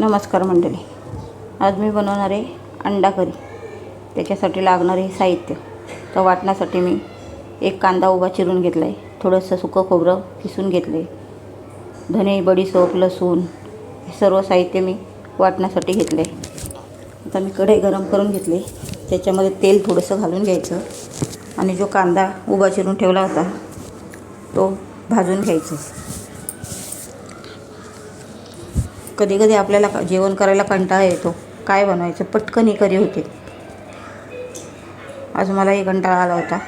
नमस्कार मंडळी. आज मी बनवणार आहे अंडा करी. त्याच्यासाठी लागणारे साहित्य तर वाटण्यासाठी मी एक कांदा उभा चिरून घेतला आहे, थोडंसं सुकं खोबरं किसून घेतलं आहे, धने, बडीशेप, लसूण हे सर्व साहित्य मी वाटण्यासाठी घेतलं आहे. आता मी कढई गरम करून घेतली, त्याच्यामध्ये तेल थोडंसं घालून घ्यायचं आणि जो कांदा उभा चिरून ठेवला होता तो भाजून घ्यायचा. कधी कधी आपल्याला जेवण करायला कंटाळा येतो, काय बनवायचं, पटकन ही करी होते. आज मलाही कंटाळा आला होता,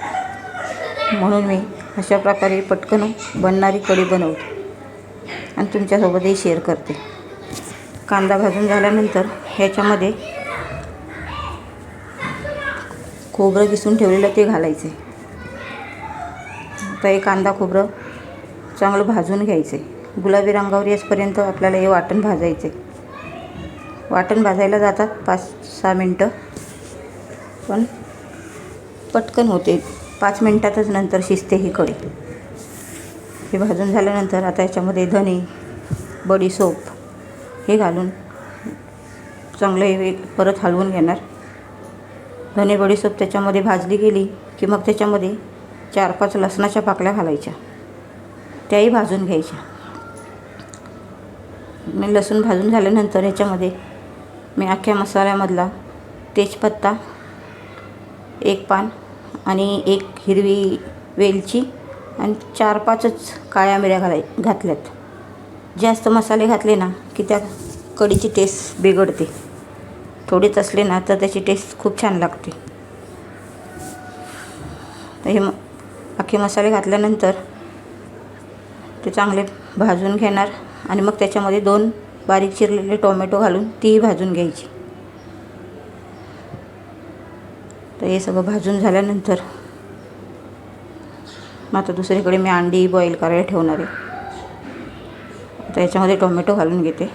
म्हणून मी अशा प्रकारे पटकन बनणारी कढी बनवते आणि तुमच्यासोबतही शेअर करते. कांदा भाजून झाल्यानंतर ह्याच्यामध्ये खोबरं किसून ठेवलेलं ते घालायचे. आता हे कांदा खोबरं चांगलं भाजून घ्यायचे. गुलाबी रंगावर येईपर्यंत आपल्याला हे वाटण भाजायचे. वाटण भाजायला जातात 5-6 मिनटं, पण पटकन होते. 5 मिनटातच नंतर शिजते ही कढी. हे भाजून झाल्यानंतर आता याच्यामध्ये धने, बडीशेप हे घालून चांगलं हे परत हलवून घेणार. धने बडीशेप त्याच्यामध्ये भाजली गेली की मग त्याच्यामध्ये 4-5 लसणाच्या पाकळ्या घालायच्या, त्याही भाजून घ्यायच्या. मी लसूण भाजून झाल्यानंतर ह्याच्यामध्ये मी अख्ख्या मसाल्यामधला तेजपत्ता 1 पान आणि 1 हिरवी वेलची आणि 4-5च काळ्या मिऱ्या घातल्यात. जास्त मसाले घातले ना की त्या कढीची टेस्ट बिघडते. थोडेच असले ना तर त्याची टेस्ट खूप छान लागते. तर हे अख्खे मसाले घातल्यानंतर ते चांगले भाजून घेणार आणि मग त्याच्यामध्ये 2 बारीक चिरलेले टोमॅटो घालून तीही भाजून घ्यायची. तर हे सगळं भाजून झाल्यानंतर मग आता दुसरीकडे मी अंडी बॉईल करायला ठेवणार आहे. आता याच्यामध्ये टोमॅटो घालून घेते.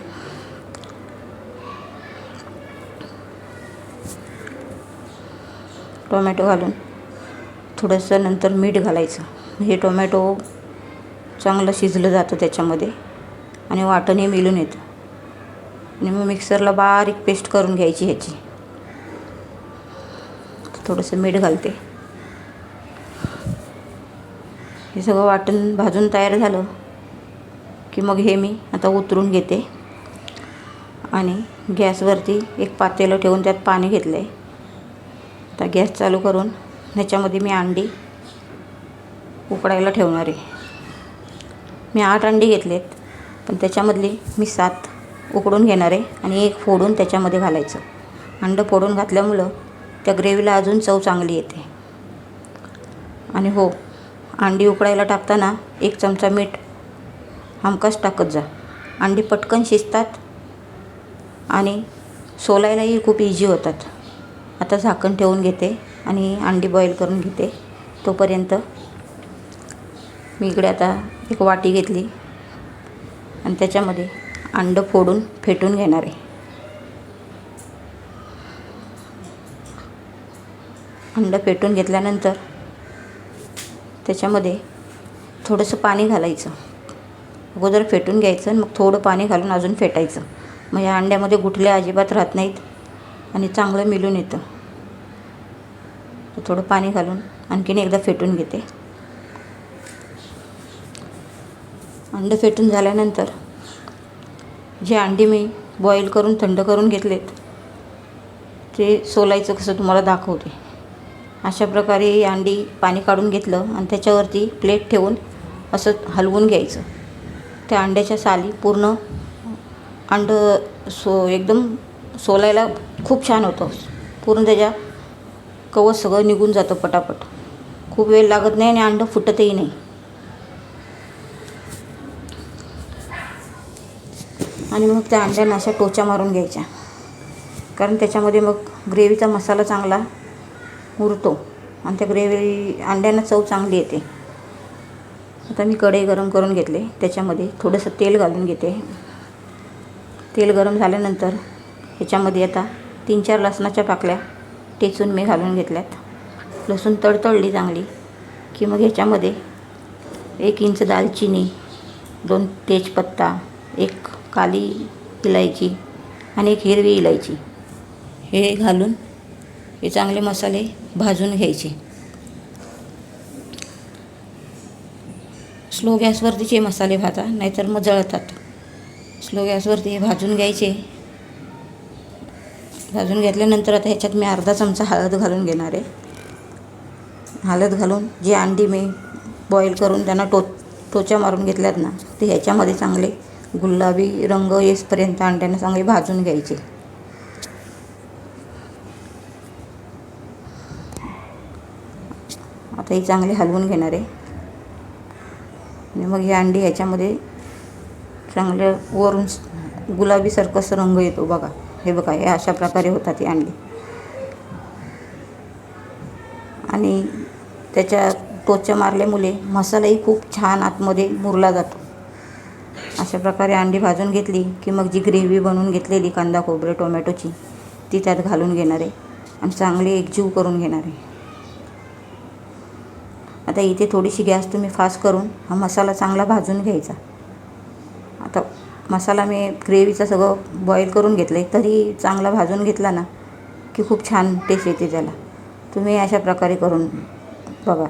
टोमॅटो घालून थोडंसं नंतर मीठ घालायचं. हे टोमॅटो चांगलं शिजलं जातं त्याच्यामध्ये आणि वाटणही मिळून येतं. आणि मग मिक्सरला बारीक पेस्ट करून घ्यायची ह्याची. थोडंसं मीठ घालते. हे सगळं वाटण भाजून तयार झालं की मग हे मी आता उतरून घेते आणि गॅसवरती एक पातेलं ठेवून त्यात पाणी घेतलं आहे. आता गॅस चालू करून ह्याच्यामध्ये मी अंडी उकडायला ठेवणार आहे. मी 8 अंडी घेतलेत, पण त्याच्यामधली मी 7 उकडून घेणार आहे आणि 1 फोडून त्याच्यामध्ये घालायचं. अंडं फोडून घातल्यामुळं त्या ग्रेव्हीला अजून चव चांगली येते. आणि हो, अंडी उकडायला टाकताना 1 चमचा मीठ हमखास टाकत जा. अंडी पटकन शिजतात आणि सोलायलाही खूप इझी होतात. आता झाकण ठेवून घेते आणि अंडी बॉईल करून घेते. तोपर्यंत मी इकडे आता एक वाटी घेतली आणि त्याच्यामध्ये अंडं फोडून फेटून घेणार आहे. अंडं फेटून घेतल्यानंतर त्याच्यामध्ये थोडंसं पाणी घालायचं. अगोदर फेटून घ्यायचं आणि मग थोडं पाणी घालून अजून फेटायचं. मग या अंड्यामध्ये गुठल्या अजिबात राहत नाहीत आणि चांगलं मिळून येतं. थोडं पाणी घालून आणखीन एकदा फेटून घेते. अंडं फेटून झाल्यानंतर जे अंडी मी बॉईल करून थंड करून घेतलेत ते सोलायचं कसं तुम्हाला दाखवते. अशा प्रकारे ही अंडी पाणी काढून घेतलं आणि त्याच्यावरती प्लेट ठेवून असं हलवून घ्यायचं. त्या अंड्याच्या साली पूर्ण एकदम सोलायला खूप छान होतं. पूर्ण त्याच्या कवच सगळं निघून जातं पटापट. खूप वेळ लागत नाही आणि अंडं फुटतही नाही. आणि मग त्या अंड्यांना अशा टोचा मारून घ्यायच्या, कारण त्याच्यामध्ये मग ग्रेव्हीचा मसाला चांगला उरतो आणि त्या अंड्यांना चव चांगली येते. आता मी कढई गरम करून घेतले, त्याच्यामध्ये थोडंसं तेल घालून घेते. तेल गरम झाल्यानंतर ह्याच्यामध्ये आता 3-4 लसणाच्या पाकळ्या टेचून मी घालून घेतल्यात. लसूण तडतडली चांगली की मग ह्याच्यामध्ये 1 इंच दालचिनी, 2 तेजपत्ता, 1 काली इलायची, आणि एक हिरवी इलायची हे घालून हे चांगले मसाले भाजून घ्यायचे. स्लो गॅसवरतीच हे मसाले भाजा, नाहीतर मग जळतात. स्लो गॅसवरती हे भाजून घ्यायचे. भाजून घेतल्यानंतर आता ह्याच्यात मी अर्धा चमचा हळद घालून घेणार आहे. हळद घालून जी अंडी मी बॉईल करून त्यांना टोचा मारून घेतल्यात ना, ते ह्याच्यामध्ये चांगले गुलाबी रंग येईपर्यंत अंड्यांना चांगले भाजून घ्यायचे. आता ही चांगली हलवून घेणार आहे आणि मग ही अंडी ह्याच्यामध्ये चांगलं वरून गुलाबीसारखं असं रंग येतो बघा. हे बघा, हे अशा प्रकारे होतात ही अंडी. आणि त्याच्या टोचा मारल्यामुळे मसालाही खूप छान आतमध्ये मुरला जातो. अशा प्रकारे अंडी भाजून घेतली की मग जी ग्रेव्ही बनवून घेतलेली कांदा खोबरे टोमॅटोची ती त्यात घालून घेणार आहे आणि चांगली एकजीव करून घेणार आहे. आता इथे थोडीशी गॅस तुम्ही फास्ट करून हा मसाला चांगला भाजून घ्यायचा. आता मसाला मी ग्रेव्हीचं सगळं बॉईल करून घेतलं आहे, तरी चांगला भाजून घेतला ना की खूप छान टेस्ट येते त्याला. तुम्ही अशा प्रकारे करून बघा.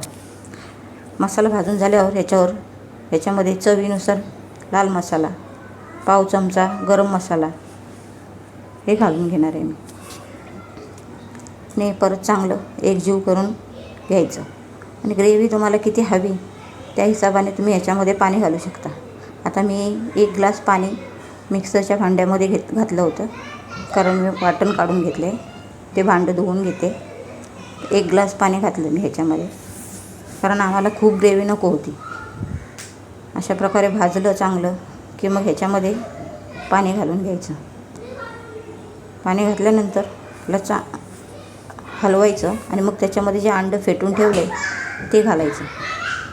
मसाला भाजून झाल्यावर ह्याच्यामध्ये चवीनुसार लाल मसाला, पाव चमचा गरम मसाला हे घालून घेणार आहे मी. आणि परत चांगलं एकजीव करून घ्यायचं. आणि ग्रेव्ही तुम्हाला किती हवी त्या हिशोबाने तुम्ही ह्याच्यामध्ये पाणी घालू शकता. आता मी 1 ग्लास पाणी मिक्सरच्या भांड्यामध्ये घातलं होतं, कारण मी वाटण काढून घेतलं आहे. ते भांडं धुवून घेते. 1 ग्लास पाणी घातलं मी ह्याच्यामध्ये, कारण आम्हाला खूप ग्रेव्ही नको होती. अशा प्रकारे भाजलं चांगलं की मग ह्याच्यामध्ये पाणी घालून घ्यायचं. पाणी घातल्यानंतर त्याला हलवायचं आणि मग त्याच्यामध्ये जे अंडं फेटून ठेवले ते घालायचं.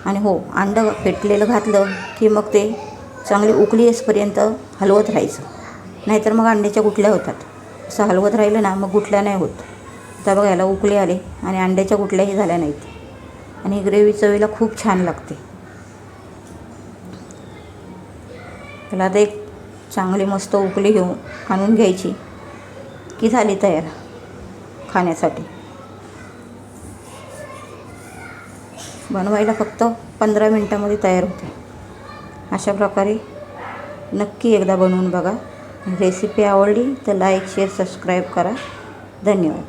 आणि हो, अंडं फेटलेलं घातलं की मग ते चांगली उकळी येईपर्यंत हलवत राहायचं, नाहीतर मग अंड्याच्या गुठल्या होतात. असं हलवत राहिलं ना मग गुठल्या नाही होत. आता बघा, याला उकळी आले आणि अंड्याच्या गुठल्याही झाल्या नाहीत आणि ग्रेव्ही चवीला खूप छान लागते. त्याला आता एक चांगली मस्त उकळी आणून घ्यायची की झाली तयार खाण्यासाठी. बनवायला फक्त 15 मिनटामध्ये तयार होते. अशा प्रकारे नक्की एकदा बनवून बघा. रेसिपी आवडली तर लाईक शेअर सबस्क्राईब करा. धन्यवाद.